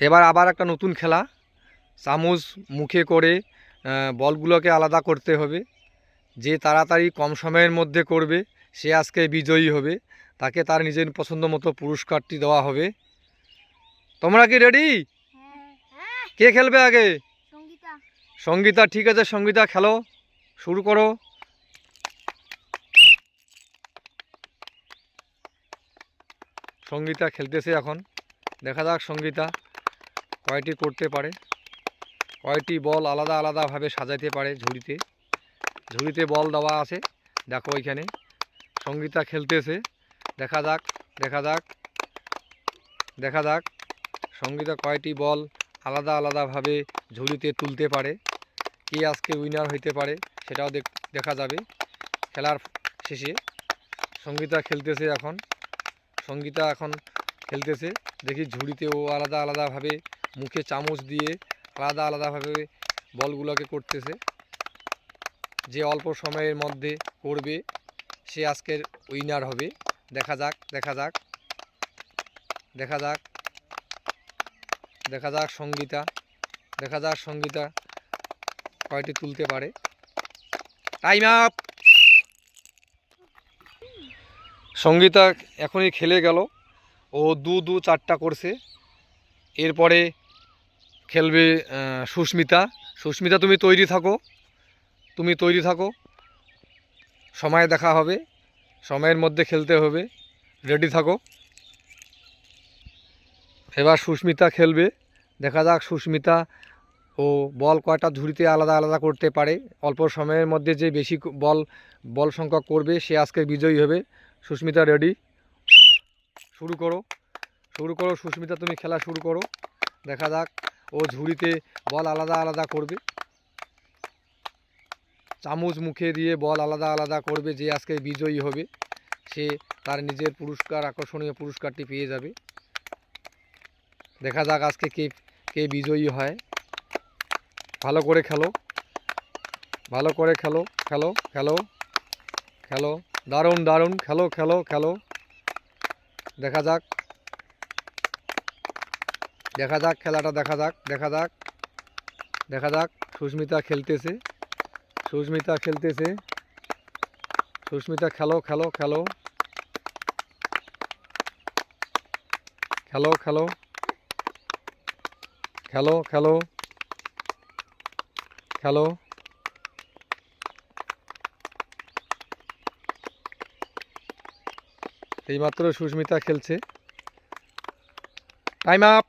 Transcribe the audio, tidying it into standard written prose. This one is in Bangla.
এবার আবার একটা নতুন খেলা, চামচ মুখে করে বলগুলোকে আলাদা করতে হবে। যে তাড়াতাড়ি কম সময়ের মধ্যে করবে সে আজকে বিজয়ী হবে, তাকে তার নিজের পছন্দ মতো পুরস্কারটি দেওয়া হবে। তোমরা কি রেডি? কে খেলবে আগে? সঙ্গীতা। ঠিক আছে সঙ্গীতা, খেলো, শুরু করো। সঙ্গীতা খেলতেছে এখন, দেখা যাক সঙ্গীতা কয়টি করতে পারে, কয়টি বল আলাদা আলাদাভাবে সাজাইতে পারে। ঝুড়িতে বল দেওয়া আছে, দেখো ওইখানে সঙ্গীতা খেলতেছে। দেখা যাক দেখা যাক দেখা যাক সঙ্গীতা কয়টি বল আলাদা আলাদাভাবে ঝুড়িতে তুলতে পারে। কে আজকে উইনার হইতে পারে সেটাও দেখা যাবে খেলার শেষে। সঙ্গীতা খেলতেছে এখন খেলতেছে। দেখি ঝুড়িতে ও আলাদা আলাদাভাবে মুখে চামচ দিয়ে আলাদা আলাদাভাবে বলগুলোকে করতেছে। যে অল্প সময়ের মধ্যে করবে সে আজকের উইনার হবে। দেখা যাক দেখা যাক দেখা যাক দেখা যাক সঙ্গীতা কয়টি তুলতে পারে। Time up. সঙ্গীতা এখনই খেলে গেল, ও দু চারটা করছে। এরপরে খেলবে সুস্মিতা। তুমি তৈরি থাকো, সময় দেখা হবে, সময়ের মধ্যে খেলতে হবে, রেডি থাকো। এবার সুস্মিতা খেলবে, দেখা যাক সুস্মিতা ও বল কয়টা ঝুড়িতে আলাদা আলাদা করতে পারে। অল্প সময়ের মধ্যে যে বেশি বল সংখ্যক করবে সে আজকে বিজয়ী হবে। সুস্মিতা রেডি, শুরু করো সুস্মিতা, তুমি খেলা শুরু করো। দেখা যাক ও ঝুড়িতে বল আলাদা আলাদা করবে, চামচ মুখে দিয়ে বল আলাদা আলাদা করবে। যে আজকে বিজয়ী হবে সে তার নিজের আকর্ষণীয় পুরস্কারটি পেয়ে যাবে। দেখা যাক আজকে কে বিজয়ী হয়। ভালো করে খেলো দারুণ খেলো। দেখা যাক খেলাটা দেখা যাক সুস্মিতা খেলতেছে। সুস্মিতা খেলো। এইমাত্র সুস্মিতা খেলছে। Time up.